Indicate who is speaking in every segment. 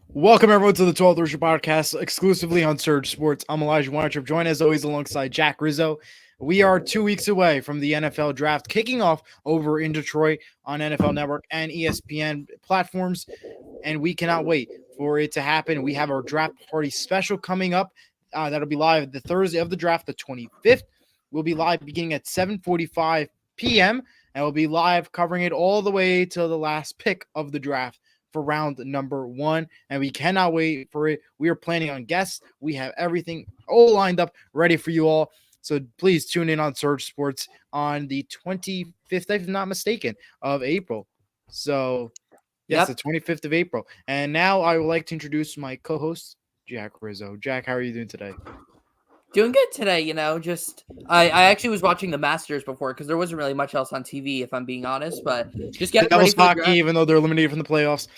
Speaker 1: Welcome everyone to the 12th Horseshoe podcast, exclusively on Surge Sports. I'm Elijah Weintraub, joined as always alongside Jack Rizzo. We are 2 weeks away from the NFL draft kicking off over in Detroit on NFL Network and ESPN platforms, and we cannot wait for it to happen. We have our draft party special coming up. That'll be live the Thursday of the draft, the 25th. We'll be live beginning at 7:45 p.m. and we'll be live covering it all the way to the last pick of the draft for round number 1, and we cannot wait for it. We are planning on guests. We have everything all lined up, ready for you all. So please tune in on Surge Sports on the 25th, if I'm not mistaken, of April. So, yes, the 25th of April. And now I would like to introduce my co-host, Jack Rizzo. Jack, how are you doing today?
Speaker 2: Doing good today, just I actually was watching the Masters before because there wasn't really much else on TV, if I'm being honest. But just getting ready for
Speaker 1: hockey, even though they're eliminated from the playoffs.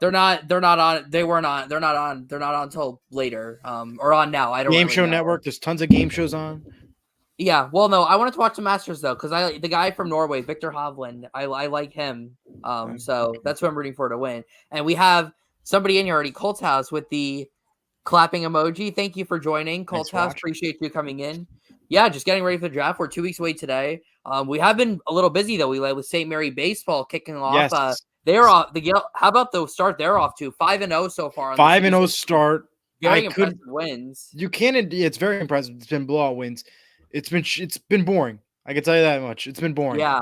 Speaker 2: They're not on. They were not. They're not on. They're not on until later. Or on now. I don't.
Speaker 1: Game
Speaker 2: really
Speaker 1: Show
Speaker 2: know.
Speaker 1: Network. There's tons of game shows on.
Speaker 2: Yeah. Well, no, I wanted to watch the Masters though because the guy from Norway, Victor Hovland. I like him. So that's what I'm rooting for to win. And we have somebody in here already, Colt's House, with the clapping emoji. Thank you for joining, Colt's House. Appreciate you coming in. Yeah, just getting ready for the draft. We're 2 weeks away today. We have been a little busy though. We with St. Mary baseball kicking off.
Speaker 1: Yes.
Speaker 2: They're off. How about the start? They're off to 5-0 so far.
Speaker 1: 5-0 start.
Speaker 2: Very impressive wins.
Speaker 1: You can't. It's very impressive. It's been blowout wins. It's been boring. I can tell you that much. It's been boring.
Speaker 2: Yeah,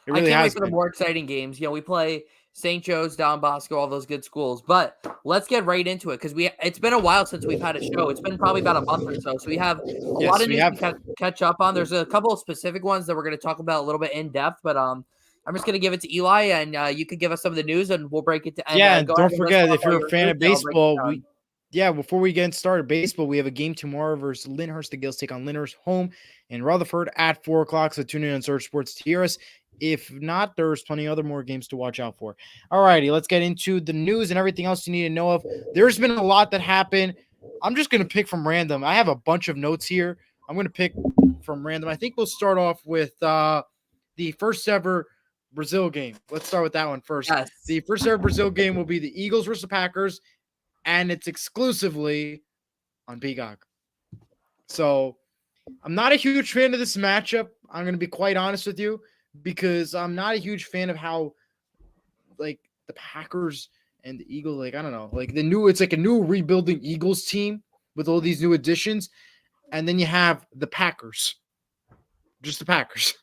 Speaker 1: it really
Speaker 2: I can't
Speaker 1: has
Speaker 2: wait for the more exciting games. We play St. Joe's, Don Bosco, all those good schools. But let's get right into it because it's been a while since we've had a show. It's been probably about a month or so. So we have a lot of news to catch up on. There's a couple of specific ones that we're going to talk about a little bit in depth. But I'm just going to give it to Eli, and you could give us some of the news, and we'll break it down.
Speaker 1: Yeah, don't forget, if you're a fan of baseball, before we get started, baseball, we have a game tomorrow versus Lyndhurst. The Gills take on Lyndhurst home in Rutherford at 4 o'clock. So tune in on Surge Sports to hear us. If not, there's plenty of more games to watch out for. All righty, let's get into the news and everything else you need to know of. There's been a lot that happened. I'm just going to pick from random. I have a bunch of notes here. I'm going to pick from random. I think we'll start off with the first ever Brazil game. Let's start with that one first.
Speaker 2: Yes.
Speaker 1: The first ever Brazil game will be the Eagles versus the Packers, and it's exclusively on Peacock. So I'm not a huge fan of this matchup. I'm going to be quite honest with you, because I'm not a huge fan of how, the Packers and the Eagles, I don't know, it's like a new rebuilding Eagles team with all these new additions. And then you have the Packers, just the Packers.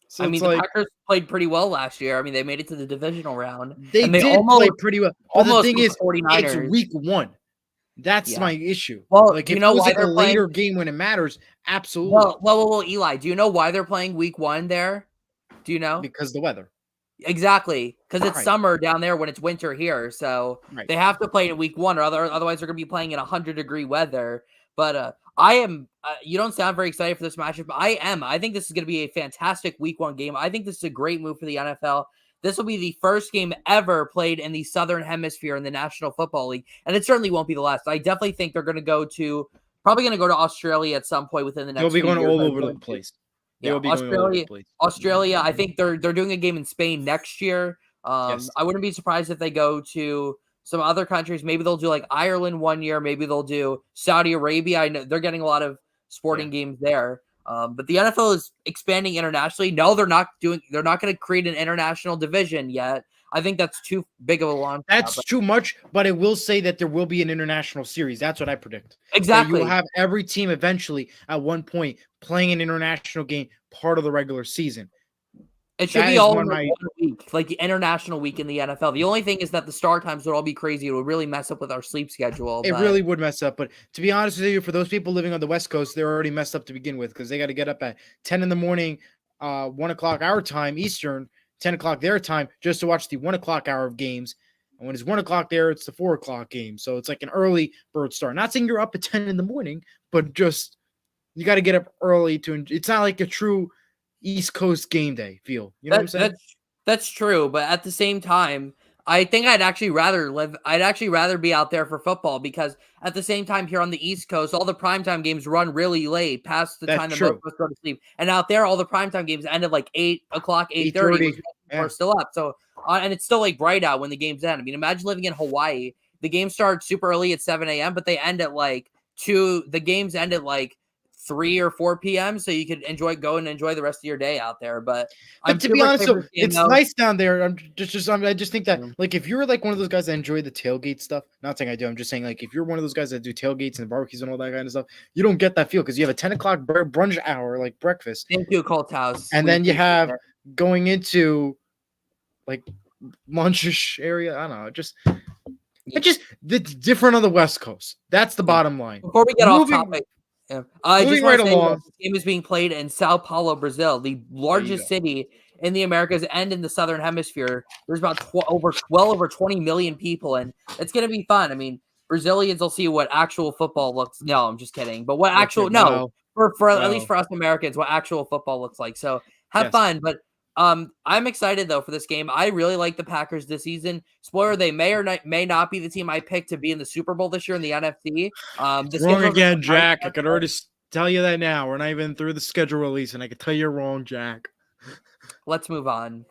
Speaker 2: So the Packers played pretty well last year. I mean, they made it to the divisional round.
Speaker 1: They did play pretty well. But the thing is, it's week 1. That's my issue.
Speaker 2: Well, if you know why they're playing
Speaker 1: later game when it matters? Absolutely.
Speaker 2: Well, Eli, do you know why they're playing week 1 there? Do you know?
Speaker 1: Because the weather.
Speaker 2: Exactly, because it's summer down there when it's winter here, so they have to play in week 1, or otherwise they're going to be playing in 100-degree weather. But I am. You don't sound very excited for this matchup, but I am. I think this is going to be a fantastic week 1 game. I think this is a great move for the NFL. This will be the first game ever played in the Southern Hemisphere in the National Football League, and it certainly won't be the last. I definitely think they're going to go to Australia at some point within the next.
Speaker 1: They'll be going
Speaker 2: all
Speaker 1: over the place.
Speaker 2: Yeah, Australia. I think they're doing a game in Spain next year. I wouldn't be surprised if they go to some other countries. Maybe they'll do Ireland one year. Maybe they'll do Saudi Arabia. I know they're getting a lot of sporting games there. But the NFL is expanding internationally. No, they're not going to create an international division yet. I think that's too big of a launch.
Speaker 1: That's too much, but I will say that there will be an international series. That's what I predict.
Speaker 2: Exactly.
Speaker 1: You will have every team eventually at one point playing an international game, part of the regular season.
Speaker 2: It should be all in 1 week, like the international week in the NFL. The only thing is that the start times would all be crazy. It would really mess up with our sleep schedule.
Speaker 1: It really would mess up. But to be honest with you, for those people living on the West Coast, they're already messed up to begin with because they got to get up at 10 in the morning, 1 o'clock our time, Eastern, 10 o'clock their time, just to watch the 1 o'clock hour of games. And when it's 1 o'clock there, it's the 4 o'clock game. So it's like an early bird start. Not saying you're up at 10 in the morning, but just you got to get up early to. It's not like a true East Coast game day feel. You know what I'm saying?
Speaker 2: That's true, but at the same time, I think I'd actually rather be out there for football because at the same time here on the East Coast, all the primetime games run really late past the time that most of us go to sleep. And out there, all the primetime games end at like 8 o'clock, 8:30. are still up. So, and it's still like bright out when the games end. I mean, imagine living in Hawaii. The games start super early at 7 a.m., but they end at like 2. The games end at like 3 or 4 p.m. So you could go and enjoy the rest of your day out there. But
Speaker 1: to be honest, so it's nice down there. I just think that like if you're like one of those guys that enjoy the tailgate stuff, not saying I do, I'm just saying like if you're one of those guys that do tailgates and barbecues and all that kind of stuff, you don't get that feel because you have a 10 o'clock brunch hour like breakfast.
Speaker 2: Thank you, Colt House.
Speaker 1: And then you have going into like lunchish area. I don't know, just it's different on the West Coast. That's the bottom line.
Speaker 2: Before we get off topic. Yeah. I just want to say
Speaker 1: along.
Speaker 2: This game is being played in Sao Paulo, Brazil, the largest city in the Americas and in the Southern Hemisphere. There's about over 20 million people, and it's going to be fun. I mean, Brazilians will see what actual football looks. No, I'm just kidding. But what actual for at least for us Americans, what actual football looks like. So have fun. But I'm excited though for this game. I really like the Packers this season. Spoiler: they may not be the team I picked to be in the Super Bowl this year in the NFC.
Speaker 1: Wrong again, Jack. I can already tell you that now. We're not even through the schedule release, and I can tell you're wrong, Jack.
Speaker 2: Let's move on.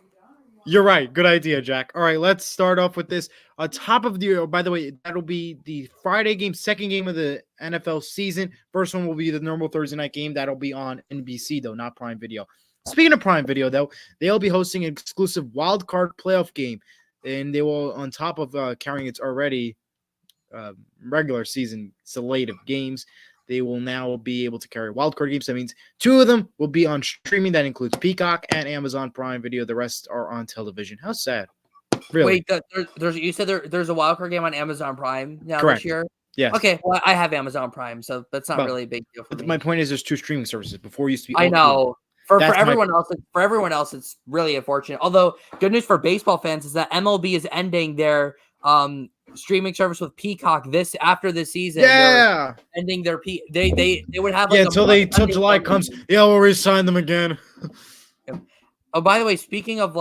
Speaker 1: You're right. Good idea, Jack. All right, let's start off with this. On top of the, by the way, that'll be the Friday game, second game of the NFL season. First one will be the normal Thursday night game. That'll be on NBC, though, not Prime Video. Speaking of Prime Video, though, they'll be hosting an exclusive wild card playoff game, and they will, on top of carrying its already regular season slate of games, they will now be able to carry wild card games. That means 2 of them will be on streaming. That includes Peacock and Amazon Prime Video. The rest are on television. How sad. Really?
Speaker 2: Wait, you said there's a wild card game on Amazon Prime now
Speaker 1: Correct.
Speaker 2: This year?
Speaker 1: Yes.
Speaker 2: Okay, well, I have Amazon Prime, so that's not really a big deal for me.
Speaker 1: My point is there's 2 streaming services. Before it used to be
Speaker 2: I know. For everyone else, it's really unfortunate. Although, good news for baseball fans is that MLB is ending their streaming service with Peacock after this season.
Speaker 1: Yeah,
Speaker 2: ending their they would have like
Speaker 1: until July comes. Yeah, we'll re-sign them again.
Speaker 2: Oh, by the way, speaking of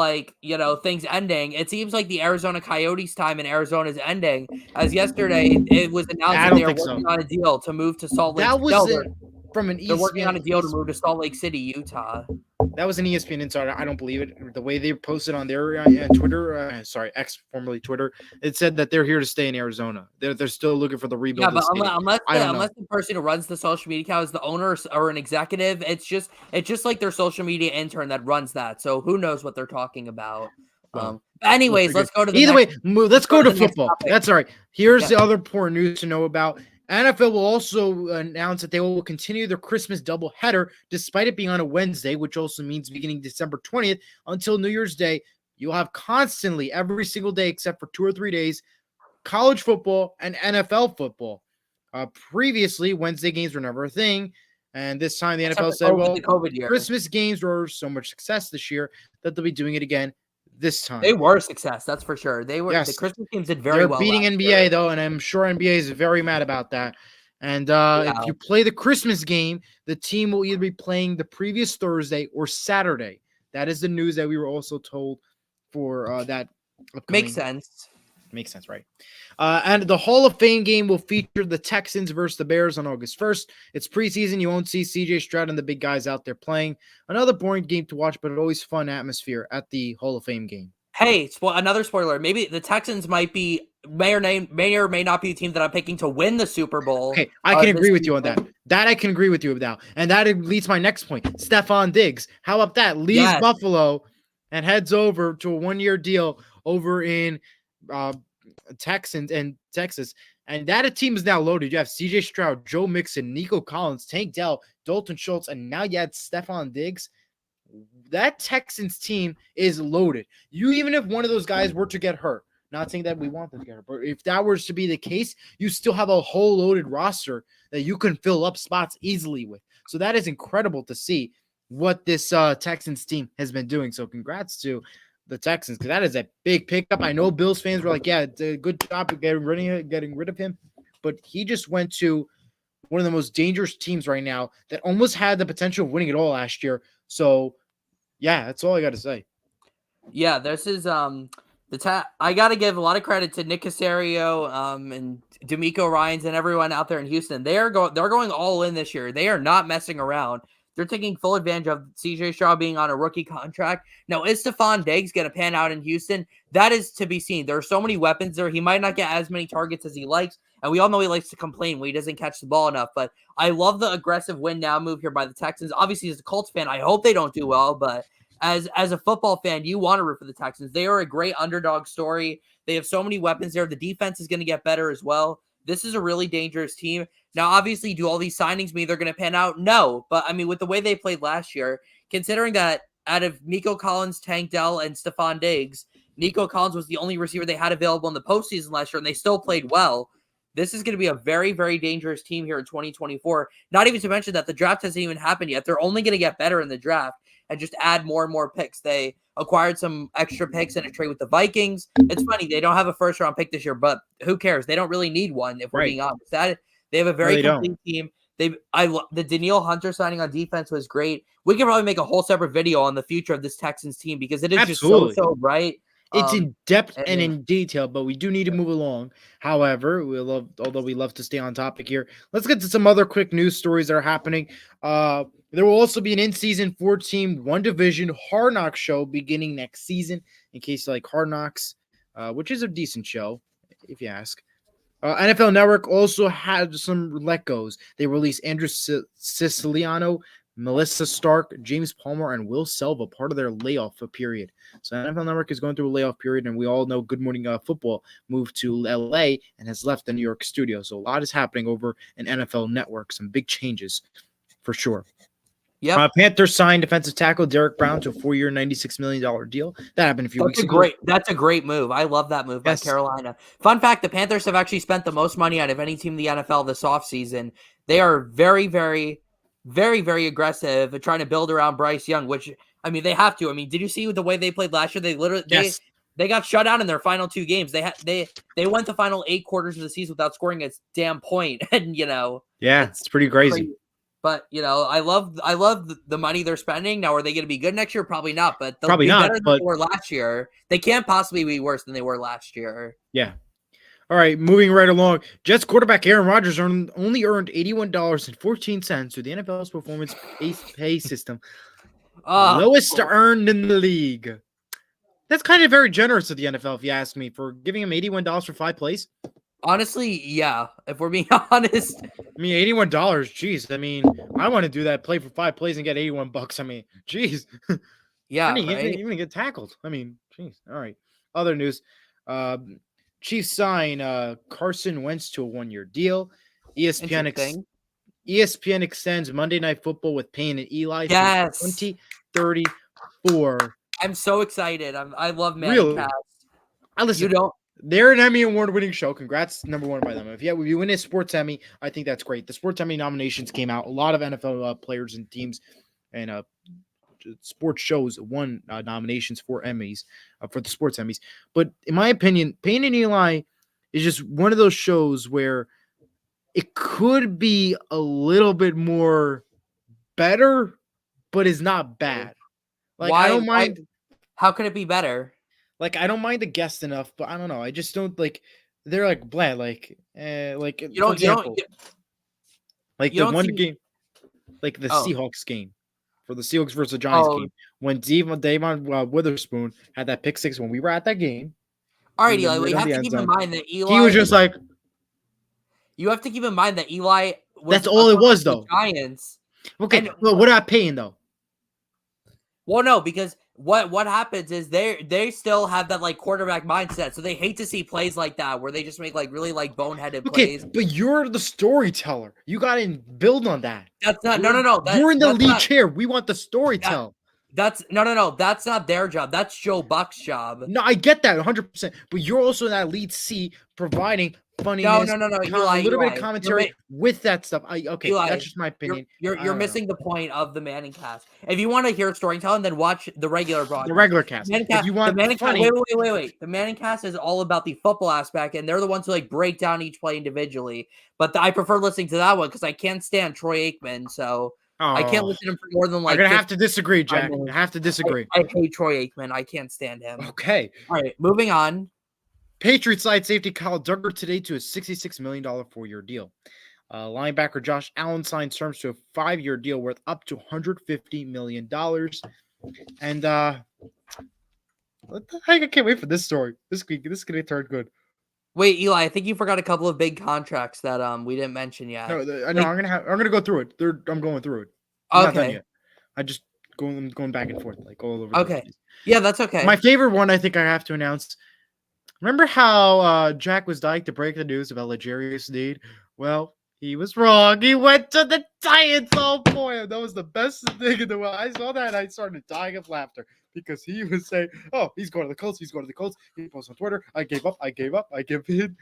Speaker 2: things ending, it seems like the Arizona Coyotes time in Arizona is ending. As yesterday, it was announced that they are working on a deal to move to Salt Lake.
Speaker 1: From an
Speaker 2: They're working on a deal to move to Salt Lake City, Utah.
Speaker 1: That was an ESPN insider. I don't believe it. The way they posted on their Twitter, X, formerly Twitter, it said that they're here to stay in Arizona. They're still looking for the rebuild.
Speaker 2: Yeah, but unless the person who runs the social media account is the owner or an executive, it's just like their social media intern that runs that. So who knows what they're talking about? Anyways, let's go to the
Speaker 1: let's go to football. That's all right. Here's the other important news to know about. NFL will also announce that they will continue their Christmas doubleheader, despite it being on a Wednesday, which also means beginning December 20th until New Year's Day, you'll have constantly, every single day except for 2 or 3 days, college football and NFL football. Previously, Wednesday games were never a thing, and this time the NFL said, well, Christmas games were so much success this year that they'll be doing it again this time.
Speaker 2: They were a success, that's for sure. They were. Yes. The Christmas games did very well.
Speaker 1: They're beating NBA though, and I'm sure NBA is very mad about that. And if you play the Christmas game, the team will either be playing the previous Thursday or Saturday. That is the news that we were also told for that.
Speaker 2: Makes sense.
Speaker 1: Makes sense, right? And the Hall of Fame game will feature the Texans versus the Bears on August 1st. It's preseason. You won't see CJ Stroud and the big guys out there playing. Another boring game to watch, but always fun atmosphere at the Hall of Fame game.
Speaker 2: Hey, another spoiler. Maybe the Texans may or may not be the team that I'm picking to win the Super Bowl.
Speaker 1: Okay, I can agree with you on that. That I can agree with you about. And that leads my next point. Stephon Diggs. How about that? Leaves Buffalo and heads over to a 1-year deal over in Texans and Texas, and that team is now loaded. You have CJ Stroud, Joe Mixon, Nico Collins, Tank Dell, Dalton Schultz, and now you had Stephon Diggs. That Texans team is loaded. Even if one of those guys were to get hurt, not saying that we want them to get hurt, but if that was to be the case, you still have a whole loaded roster that you can fill up spots easily with. So that is incredible to see what this Texans team has been doing. So congrats to the Texans, because that is a big pickup. I know Bills fans were like, yeah, it's a good job of getting rid of him, but he just went to one of the most dangerous teams right now that almost had the potential of winning it all last year. So, yeah, that's all I got to say.
Speaker 2: Yeah, this is I got to give a lot of credit to Nick Caserio and D'Amico Ryans and everyone out there in Houston. They're going all in this year. They are not messing around. They're taking full advantage of CJ Stroud being on a rookie contract. Now, is Stephon Diggs going to pan out in Houston? That is to be seen. There are so many weapons there. He might not get as many targets as he likes, and we all know he likes to complain when he doesn't catch the ball enough. But I love the aggressive win now move here by the Texans. Obviously, as a Colts fan, I hope they don't do well, but as a football fan, you want to root for the Texans. They are a great underdog story. They have so many weapons there. The defense is going to get better as well. This is a really dangerous team. Now, obviously, do all these signings mean they're going to pan out? No. But, I mean, with the way they played last year, considering that out of Nico Collins, Tank Dell, and Stephon Diggs, Nico Collins was the only receiver they had available in the postseason last year, and they still played well. This is going to be a very, very dangerous team here in 2024. Not even to mention that the draft hasn't even happened yet. They're only going to get better in the draft and just add more and more picks. They acquired some extra picks in a trade with the Vikings. It's funny, they don't have a first-round pick this year, but who cares? They don't really need one, if we're being honest. They have a very complete team. The Danielle Hunter signing on defense was great. We can probably make a whole separate video on the future of this Texans team because it is just so bright.
Speaker 1: It's in depth and in detail, but we do need to move along. However, although we love to stay on topic here, let's get to some other quick news stories that are happening. There will also be an in-season 4-team, one-division Hard Knocks show beginning next season, in case you like Hard Knocks, which is a decent show, if you ask. NFL Network also had some let-goes. They released Andrew Siciliano, Melissa Stark, James Palmer, and Will Selva, part of their layoff period. So NFL Network is going through a layoff period, and we all know Good Morning Football moved to LA and has left the New York studio. So a lot is happening over in NFL Network. Some big changes for sure.
Speaker 2: Yeah.
Speaker 1: Panthers signed defensive tackle Derek Brown to a 4-year, $96 million deal. That happened a few weeks ago.
Speaker 2: That's a great move. I love that move by Carolina. Fun fact, the Panthers have actually spent the most money out of any team in the NFL this offseason. They are very, very, very, very aggressive at trying to build around Bryce Young, which, I mean, they have to. I mean, did you see the way they played last year? They literally they got shut out in their final 2 games. They went the final 8 quarters of the season without scoring a damn point. And,
Speaker 1: it's pretty crazy.
Speaker 2: But, I love the money they're spending. Now, are they going to be good next year? Probably not, but they'll
Speaker 1: be
Speaker 2: better than they were last year. They can't possibly be worse than they were last year.
Speaker 1: Yeah. All right, moving right along. Jets quarterback Aaron Rodgers only earned $81.14 through the NFL's performance pay system. Lowest earned in the league. That's kind of very generous of the NFL, if you ask me, for giving him $81 for 5 plays.
Speaker 2: Honestly, yeah, if we're being honest.
Speaker 1: I mean, $81, geez. I mean, I want to do that, play for 5 plays and get $81. I mean, geez.
Speaker 2: Yeah,
Speaker 1: even get tackled. I mean, geez. All right. Other news. Chiefs sign Carson Wentz to a 1-year deal. ESPN extends Monday Night Football with Payne and Eli to 2034.
Speaker 2: I'm so excited. I love Manning
Speaker 1: Cast. They're an Emmy award-winning show. Congrats, number 1 by them. If you win a sports Emmy, I think that's great. The sports Emmy nominations came out. A lot of NFL players and teams and sports shows won nominations for Emmys, for the sports Emmys. But in my opinion, Payne and Eli is just one of those shows where it could be a little bit more better, but is not bad. Like, I don't mind.
Speaker 2: How can it be better?
Speaker 1: Like, I don't mind the guest enough, but I don't know. I just don't like. They're like bland. Like the one game, like the Seahawks game, for the Seahawks versus the Giants game, when Davon Witherspoon had that pick 6 when we were at that game.
Speaker 2: All right, Eli, you have to keep in mind that Eli.
Speaker 1: He was just like.
Speaker 2: You have to keep in mind that Eli.
Speaker 1: That's all it was, though.
Speaker 2: Giants.
Speaker 1: Okay, but what about Payne though?
Speaker 2: Well, no, because what happens is they still have that like quarterback mindset, so they hate to see plays like that where they just make like really like boneheaded plays.
Speaker 1: But you're the storyteller. You got to build on that.
Speaker 2: That's not no.
Speaker 1: You're in the lead chair. We want the storyteller.
Speaker 2: That's no. That's not their job. That's Joe Buck's job.
Speaker 1: No, I get that 100%. But you're also in that lead seat, providing funniness,
Speaker 2: no.
Speaker 1: A little bit of commentary with that stuff. Eli, that's just my opinion.
Speaker 2: You're missing the point of the Manning cast. If you want to hear storytelling, then watch the regular broadcast.
Speaker 1: The regular cast. If you want
Speaker 2: Manning
Speaker 1: funny,
Speaker 2: wait. The Manning cast is all about the football aspect, and they're the ones who like break down each play individually. But I prefer listening to that one because I can't stand Troy Aikman, so I can't listen to him for more than like.
Speaker 1: I'm gonna have to disagree, Jack. I have to disagree.
Speaker 2: I hate Troy Aikman. I can't stand him.
Speaker 1: Okay.
Speaker 2: All right, moving on.
Speaker 1: Patriots side safety Kyle Duggar today to a $66 million 4-year deal. Linebacker Josh Allen signed terms to a 5-year deal worth up to $150 million. And what the heck? I can't wait for this story. This is gonna turn good.
Speaker 2: Wait, Eli, I think you forgot a couple of big contracts that we didn't mention yet.
Speaker 1: No, I'm gonna go through it. I'm going through it. I'm not done yet. I'm going back and forth like all over.
Speaker 2: Okay. Yeah, that's okay.
Speaker 1: My favorite one, I think I have to announce. Remember how Jack was dying to break the news about L'Jarius Sneed? Well, he was wrong. He went to the Titans. Oh boy, that was the best thing in the world. I saw that and I started dying of laughter because he was saying, "Oh, he's going to the Colts. He's going to the Colts." He posted on Twitter, "I gave up. I gave up. I give in."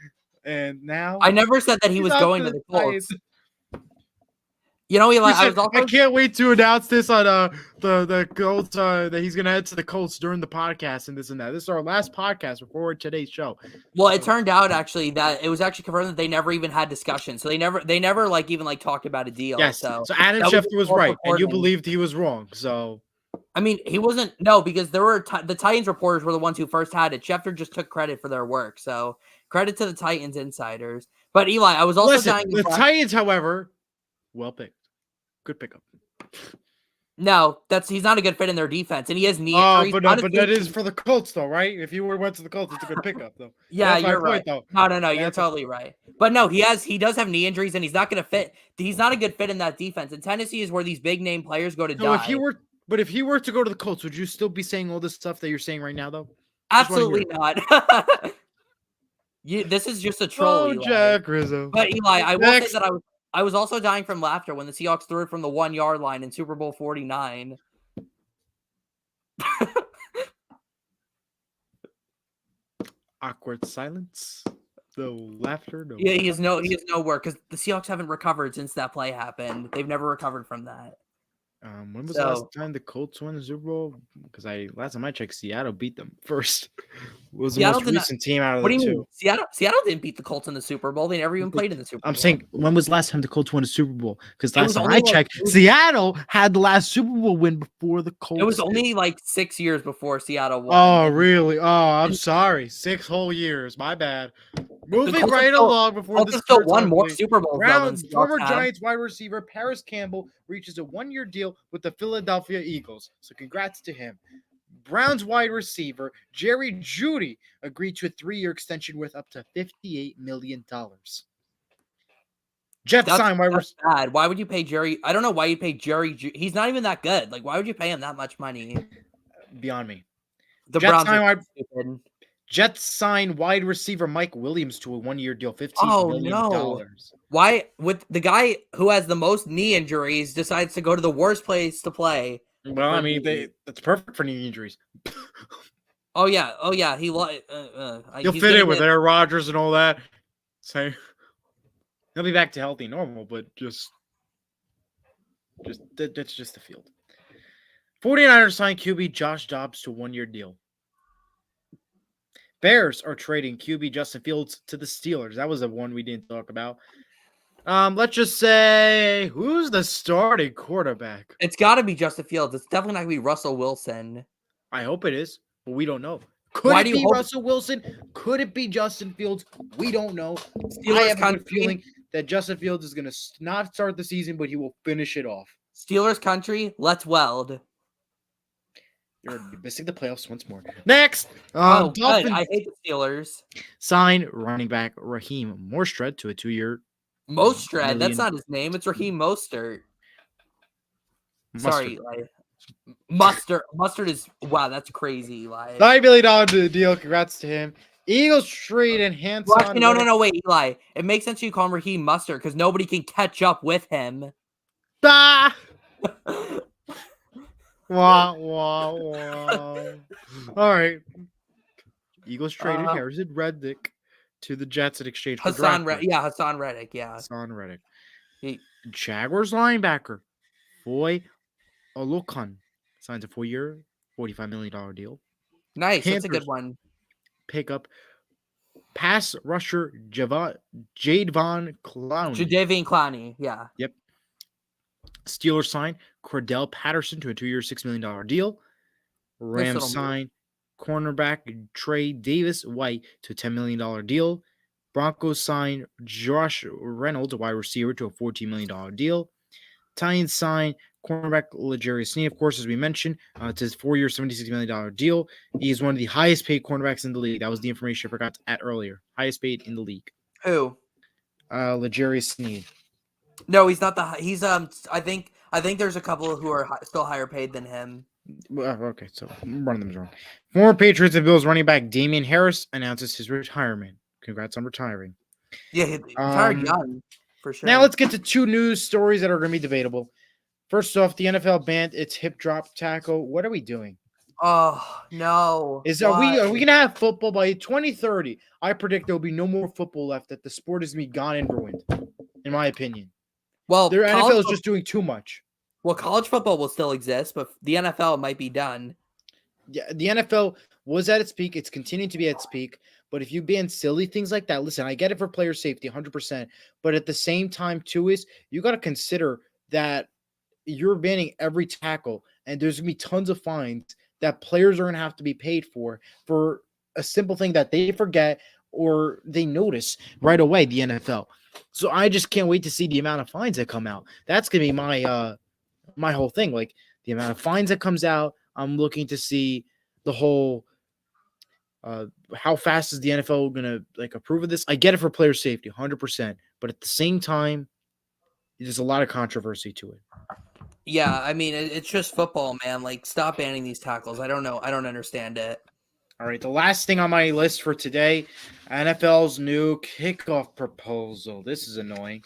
Speaker 1: And now
Speaker 2: I never said that he was going to the Colts. You know, Eli,
Speaker 1: I can't wait to announce this on the Colts that he's gonna head to the Colts during the podcast and this and that. This is our last podcast before today's show.
Speaker 2: Well, it turned out actually that it was actually confirmed that they never even had discussions. So they never like even like talked about a deal.
Speaker 1: Yes.
Speaker 2: So
Speaker 1: Adam Schefter was right, and you believed he was wrong. So
Speaker 2: I mean, he wasn't. No, because there were the Titans reporters were the ones who first had it. Schefter just took credit for their work. So credit to the Titans insiders. But Eli, I was also dying.
Speaker 1: The Titans, however, well picked. Good pickup.
Speaker 2: No, he's not a good fit in their defense, and he has knee injuries.
Speaker 1: But that is for the Colts, though, right? If you went to the Colts, it's a good pickup, though.
Speaker 2: Yeah, you're right. No, you're totally right. But no, he does have knee injuries, and he's not going to fit. He's not a good fit in that defense. And Tennessee is where these big name players go to die.
Speaker 1: If he were to go to the Colts, would you still be saying all this stuff that you're saying right now, though?
Speaker 2: Absolutely not. This is just a troll. Eli.
Speaker 1: Jack Rizzo.
Speaker 2: But Eli, I will say that I was also dying from laughter when the Seahawks threw it from the 1-yard line in Super Bowl 49.
Speaker 1: Awkward silence. No laughter. No.
Speaker 2: Yeah, he has nowhere because the Seahawks haven't recovered since that play happened. They've never recovered from that.
Speaker 1: When was the last time the Colts won the Super Bowl? Because last time I checked, Seattle beat them first. Was the most recent team out of the two.
Speaker 2: Seattle didn't beat the Colts in the Super Bowl. They never even played in the Super Bowl.
Speaker 1: I'm saying, when was the last time the Colts won a Super Bowl? Because last time I checked, Seattle had the last Super Bowl win before the Colts.
Speaker 2: It was only like 6 years before Seattle won.
Speaker 1: Oh, really? Oh, I'm sorry. 6 whole years. My bad. Moving right along before this
Speaker 2: still won more Super Bowls.
Speaker 1: Former Giants wide receiver Paris Campbell reaches a 1-year deal with the Philadelphia Eagles. So congrats to him. Browns wide receiver Jerry Jeudy agreed to a 3-year extension worth up to $58 million. Jets signed wide receiver.
Speaker 2: Bad. Why would you pay Jerry? I don't know why you pay Jerry. He's not even that good. Like, why would you pay him that much money?
Speaker 1: Beyond me.
Speaker 2: The Browns are stupid.
Speaker 1: Jets signed wide receiver Mike Williams to a 1-year deal, $15 million.
Speaker 2: No. Why would the guy who has the most knee injuries decides to go to the worst place to play?
Speaker 1: Well, I mean, that's perfect for knee injuries.
Speaker 2: Oh yeah. He'll
Speaker 1: fit in with Aaron Rodgers and all that. So he'll be back to healthy, normal, but that's just the field. 49ers signed QB Josh Dobbs to a 1-year deal. Bears are trading QB Justin Fields to the Steelers. That was the one we didn't talk about. Let's just say, who's the starting quarterback?
Speaker 2: It's got to be Justin Fields. It's definitely not going to be Russell Wilson.
Speaker 1: I hope it is, but we don't know. Could it be Russell Wilson? Could it be Justin Fields? We don't know. I have a good feeling that Justin Fields is going to not start the season, but he will finish it off.
Speaker 2: Steelers country, let's weld.
Speaker 1: You're missing the playoffs once more. Next,
Speaker 2: Dolphins I hate the Steelers.
Speaker 1: Signed running back Raheem Mostert to a 2-year.
Speaker 2: Mostert, that's not his name. It's Raheem Mostert. Sorry, Mustard is that's crazy. Like
Speaker 1: $9 million deal. Congrats to him. Eagles trade and Hanson.
Speaker 2: Well, no, wait, Eli. It makes sense you call him Raheem Mustard because nobody can catch up with him.
Speaker 1: Ah! Wah. All right. Eagles traded Harrison Reddick to the Jets in exchange for
Speaker 2: Hassan Reddick.
Speaker 1: Hassan Reddick. Jaguars linebacker Foy Oluokun signs a 4-year, $45 million deal.
Speaker 2: Nice. That's a good one.
Speaker 1: Pick up pass rusher Jadeveon Clowney.
Speaker 2: Jadeveon Clowney, yeah.
Speaker 1: Yep. Steelers signed Cordell Patterson to a 2-year, $6 million deal. Rams signed cornerback Trey Davis White to a $10 million deal. Broncos sign Josh Reynolds, a wide receiver, to a $14 million deal. Titans sign cornerback L'Jarius Sneed, of course, as we mentioned. It's his 4-year, $76 million deal. He is one of the highest paid cornerbacks in the league. That was the information I forgot to add earlier. Highest paid in the league.
Speaker 2: Who?
Speaker 1: L'Jarius Sneed.
Speaker 2: No, he's not he's I think there's a couple who are still higher paid than him.
Speaker 1: Okay, so one of them is wrong. Former Patriots and Bills running back Damian Harris announces his retirement. Congrats on retiring.
Speaker 2: Yeah, he retired young, for sure.
Speaker 1: Now let's get to two news stories that are going to be debatable. First off, the NFL banned its hip drop tackle. What are we doing?
Speaker 2: Oh, no.
Speaker 1: Are we going to have football by 2030? I predict there will be no more football left, that the sport is going to be gone and ruined, in my opinion.
Speaker 2: Well,
Speaker 1: their NFL is just doing too much.
Speaker 2: Well, college football will still exist, but the NFL might be done.
Speaker 1: Yeah, the NFL was at its peak. It's continuing to be at its peak. But if you ban silly things like that, listen, I get it for player safety, 100%. But at the same time, too, is you got to consider that you're banning every tackle, and there's going to be tons of fines that players are going to have to be paid for a simple thing that they forget or they notice right away, the NFL. So I just can't wait to see the amount of fines that come out. That's going to be my whole thing. Like, the amount of fines that comes out. I'm looking to see the whole how fast is the NFL going to approve of this? I get it for player safety, 100%. But at the same time, there's a lot of controversy to it.
Speaker 2: Yeah, I mean, it's just football, man. Like, stop banning these tackles. I don't know. I don't understand it.
Speaker 1: All right, the last thing on my list for today, NFL's new kickoff proposal. This is annoying.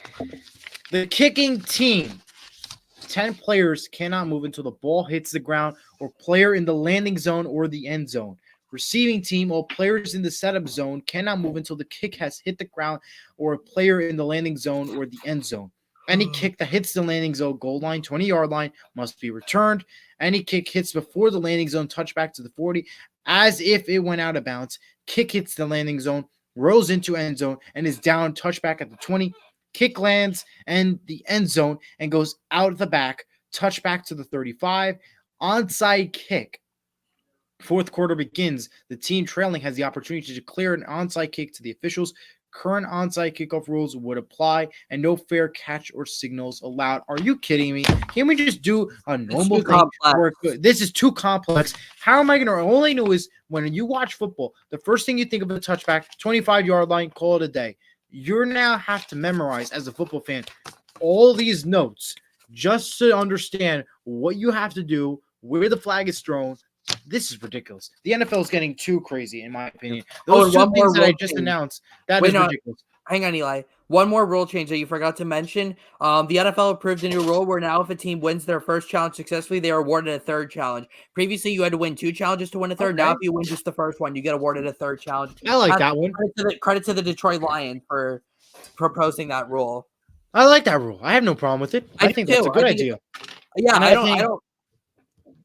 Speaker 1: The kicking team, 10 players cannot move until the ball hits the ground or player in the landing zone or the end zone. Receiving team, all players in the setup zone cannot move until the kick has hit the ground or a player in the landing zone or the end zone. Any kick that hits the landing zone goal line, 20-yard line, must be returned. Any kick hits before the landing zone, touchback to the 40, as if it went out of bounds. Kick hits the landing zone, rolls into end zone, and is down, touchback at the 20. Kick lands and the end zone and goes out the back, touchback to the 35. Onside kick. Fourth quarter begins. The team trailing has the opportunity to declare an onside kick to the officials. Current onside kickoff rules would apply, and no fair catch or signals allowed. Are you kidding me? Can't we just do a normal thing? This is too complex. How am I going to? All I know is when you watch football, the first thing you think of a touchback, 25-yard line, call it a day. You now have to memorize, as a football fan, all these notes just to understand what you have to do, where the flag is thrown. This is ridiculous. The NFL is getting too crazy, in my opinion. Those two things that I just announced, that is ridiculous.
Speaker 2: Hang on, Eli. One more rule change that you forgot to mention. The NFL approved a new rule where now if a team wins their first challenge successfully, they are awarded a third challenge. Previously, you had to win 2 challenges to win a third. Okay. Now, if you win just the first one, you get awarded a third challenge.
Speaker 1: I like that one.
Speaker 2: Credit to the Detroit Lions for proposing that rule.
Speaker 1: I like that rule. I have no problem with it. I think that's a good idea.
Speaker 2: Yeah,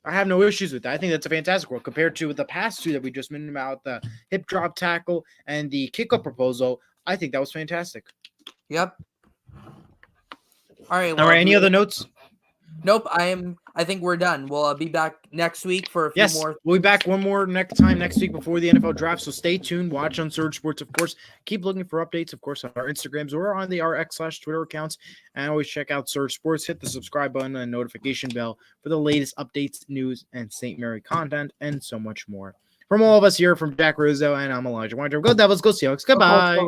Speaker 1: I have no issues with that. I think that's a fantastic rule compared to the past two that we just mentioned about the hip drop tackle and the kickoff proposal. I think that was fantastic.
Speaker 2: Yep. All right.
Speaker 1: Well, all right. Any other notes?
Speaker 2: Nope. I think we're done. We'll be back next week for a few more.
Speaker 1: We'll be back one more next week before the NFL draft. So stay tuned. Watch on Surge Sports, of course. Keep looking for updates, of course, on our Instagrams or on the RX/Twitter accounts. And always check out Surge Sports. Hit the subscribe button and notification bell for the latest updates, news, and St. Mary content, and so much more. From all of us here, from Jack Rizzo, and I'm Elijah Weintraub. Go Devils, go Seahawks. Goodbye.